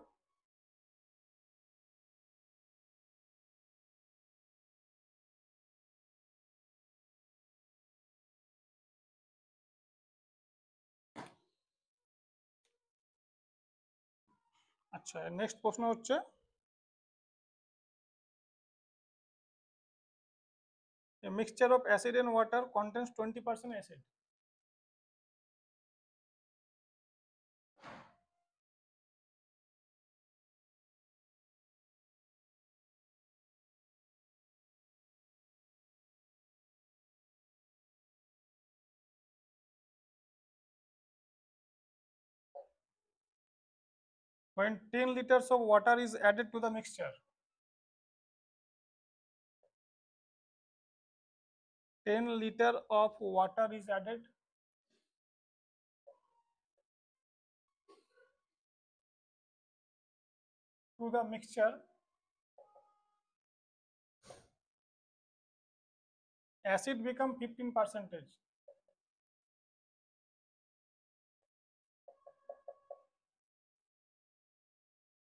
আচ্ছা, নেক্সট প্রশ্ন হচ্ছে a mixture of acid and water contains 20% acid. When 10 liters of water is added to the mixture, 10 liter of water is added to the mixture, acid become 15%.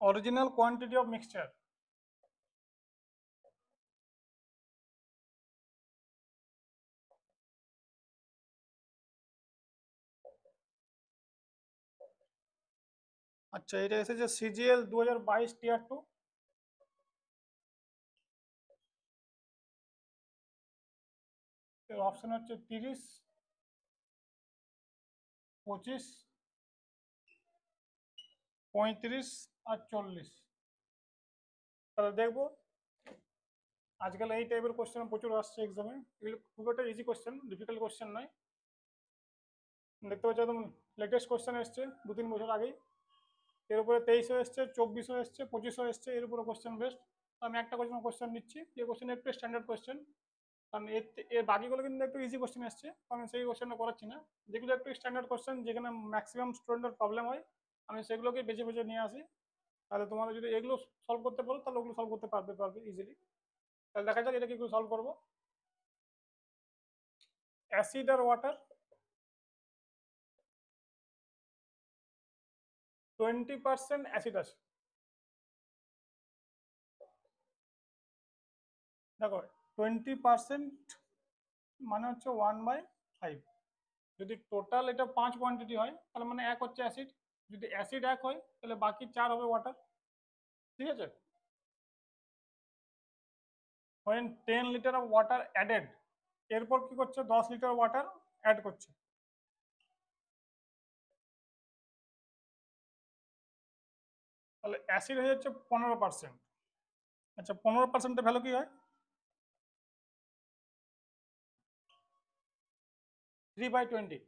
Original quantity of mixture. আচ্ছা, এটা এসেছে CGL 2022 টিয়ার 2। এর option হচ্ছে 30, 25, 35 আর 40। তাহলে দেখবো, আজকাল এই টাইপের কোশ্চেন প্রচুর আসছে এক্সামে। এগুলো খুব একটা ইজি কোশ্চেন, ডিফিকাল্ট কোশ্চেন নয়। দেখতে পাচ্ছ একদম লেটেস্ট কোশ্চেন এসছে 2-3 বছর আগেই। এর উপরে 23-ও এসছে, 24-ও এসছে, 25-ও এসছে, এর উপরে কোশ্চেন বেস্ট। আমি একটা কোশ্চেন নিচ্ছি, যে কোশ্চেন একটু স্ট্যান্ডার্ড কোশ্চেন, কারণ এর বাকিগুলো কিন্তু একটু ইজি কোশ্চেন এসছে, আমি সেই কোশ্চেনটা করাচ্ছি না। যেগুলো একটু স্ট্যান্ডার্ড কোশ্চেন, যেখানে ম্যাক্সিমাম স্টুডেন্টের প্রবলেম হয়, আমি সেগুলোকে বেছে বেছে নিয়ে আসি। তাহলে তোমাদের যদি এগুলো সলভ করতে পারো, তাহলে ওগুলো সলভ করতে পারবে ইজিলি। তাহলে দেখা যাক এটা কি করে সলভ করবো। অ্যাসিড আর ওয়াটার, 20% অ্যাসিড আছে। দেখো, 20% মানে হচ্ছে 1/5। যদি টোটাল এটা 5 কোয়ান্টিটি হয়, তাহলে মানে 1 হচ্ছে অ্যাসিড। যদি অ্যাসিড 1 হয়, তাহলে বাকি 4 হবে ওয়াটার। ঠিক আছে, when 10 litre of water added, এরপর কি করছে, 10 লিটার ওয়াটার অ্যাড করছে। তাহলে অ্যাসিড হয়ে যাচ্ছে 15%। আচ্ছা, 15%-এর ভ্যালু কি হয়? 3/20।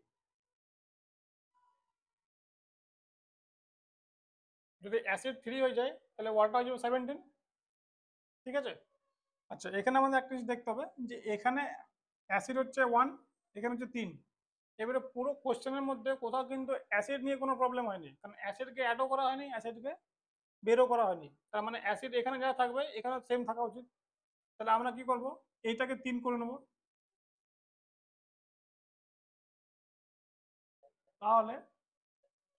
যদি অ্যাসিড 3 হয়ে যায় তাহলে ওয়াটার হয়ে যাবে 17। ঠিক আছে। আচ্ছা, এখানে আমাদের একটা জিনিস দেখতে হবে যে এখানে অ্যাসিড হচ্ছে 1, এখানে হচ্ছে 3। এবারে পুরো কোশ্চেনের মধ্যে কোথাও কিন্তু অ্যাসিড নিয়ে কোনো প্রবলেম হয়নি, কারণ অ্যাসিডকে অ্যাডও করা হয়নি, অ্যাসিডকে বেরও করা হয়নি। তার মানে অ্যাসিড এখানে যা থাকবে এখানে সেম থাকা উচিত। তাহলে আমরা কি করব, এইটাকে 3 করে নেব। তাহলে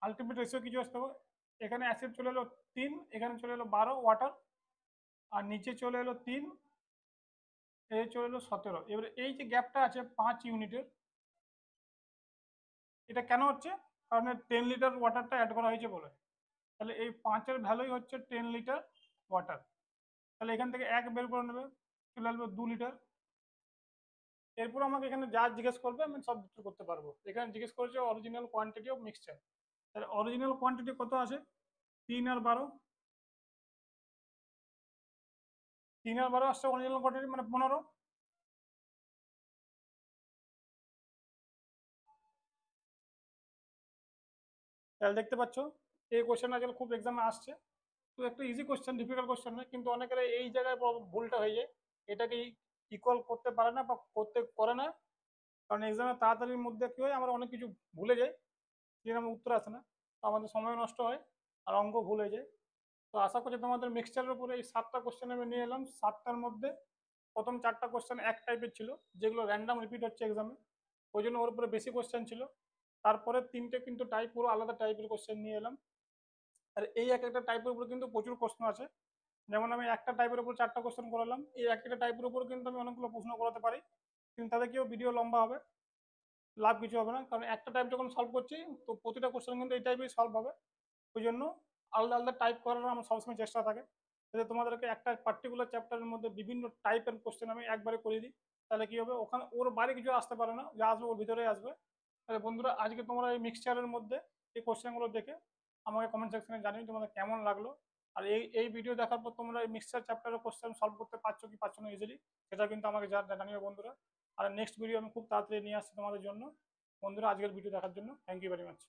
আলটিমেট রেশিও কিছু আসতে হবে, এখানে অ্যাসিড চলে এলো 3, এখানে চলে এলো 12 ওয়াটার, আর নিচে চলে এলো 3, এই চলে এলো 17। এবারে এই যে গ্যাপটা আছে 5 ইউনিটের, এটা কেন হচ্ছে, কারণ 10 লিটার ওয়াটারটা অ্যাড করা হয়েছে বলে। তাহলে এই 5-এর ভ্যালুই হচ্ছে 10 লিটার ওয়াটার। তাহলে এখান থেকে 1 বের করে নেবে, চলে আসবে 2 লিটার। এরপর আমাকে এখানে যা জিজ্ঞেস করবে আমি সব উত্তর করতে পারবো। এখানে জিজ্ঞেস করেছে অরিজিনাল কোয়ান্টিটি অফ মিক্সচার। তাহলে অরিজিনাল কোয়ান্টিটি কত আছে, 3 আর 12। 3 আর 12 আসছে অরিজিনাল কোয়ান্টিটি, মানে 15। তাহলে দেখতে পাচ্ছ এই কোশ্চেন আজকাল খুব এক্সামে আসছে। তো একটা ইজি কোশ্চেন, ডিফিকাল্ট কোশ্চেন নয়, কিন্তু অনেকের এই জায়গায় ভুলটা হয়ে যায়, এটাকে ইকুয়াল করতে পারে না বা করতে করে না। কারণ এক্সামে তাড়াতাড়ির মধ্যে কি হয়, আমরা অনেক কিছু ভুলে যাই, সেরকম উত্তর আসে না, তো আমাদের সময় নষ্ট হয় আর অঙ্ক ভুল হয়ে যায়। তো আশা করছি তোমাদের মিক্সচারের উপরে এই 7টা কোশ্চেন আমি নিয়ে এলাম। 7টার মধ্যে প্রথম 4টা কোশ্চেন এক টাইপের ছিল, যেগুলো র্যান্ডাম রিপিট হচ্ছে এক্সামে, ওই জন্য ওর উপরে বেশি কোশ্চেন ছিল। তারপরে 3টে কিন্তু টাইপ, পুরো আলাদা টাইপের কোশ্চেন নিয়ে এলাম। আর এই এক একটা টাইপের উপর কিন্তু প্রচুর প্রশ্ন আছে। যেমন আমি একটা টাইপের উপর 4টা কোশ্চেন করালাম, এই একটা টাইপের উপর কিন্তু আমি অনেকগুলো প্রশ্ন করাতে পারি, কিন্তু তাতে কেউ ভিডিও লম্বা হবে, লাভ কিছু হবে না। কারণ একটা টাইপ যখন সলভ করছি, তো প্রতিটা কোশ্চেন কিন্তু এই টাইপেই সলভ হবে। ওই জন্য আলাদা আলাদা টাইপ করার আমার সবসময় চেষ্টা থাকে, যাতে তোমাদেরকে একটা পার্টিকুলার চ্যাপ্টারের মধ্যে বিভিন্ন টাইপের কোশ্চেন আমি একবারে করে দিই। তাহলে কি হবে, ওখানে ওর বাইরে কিছু আসতে পারে না, যা আসবে ওর ভিতরেই আসবে। তাহলে বন্ধুরা, আজকে তোমরা এই মিক্সচারের মধ্যে এই কোশ্চেনগুলো দেখে আমাকে কমেন্ট সেকশনে জানিয়ে তোমাদের কেমন লাগলো। আর এই এই ভিডিও দেখার পর তোমরা এই মিক্সচার চ্যাপ্টারের কোশ্চেন সলভ করতে পারছো কি পারছো না ইজিলি, সেটা কিন্তু আমাকে জানিও বন্ধুরা। আর নেক্সট ভিডিও আমি খুব তাড়াতাড়ি নিয়ে আসছি তোমাদের জন্য। বন্ধুরা, আজকের ভিডিও দেখার জন্য থ্যাংক ইউ ভেরি মাচ।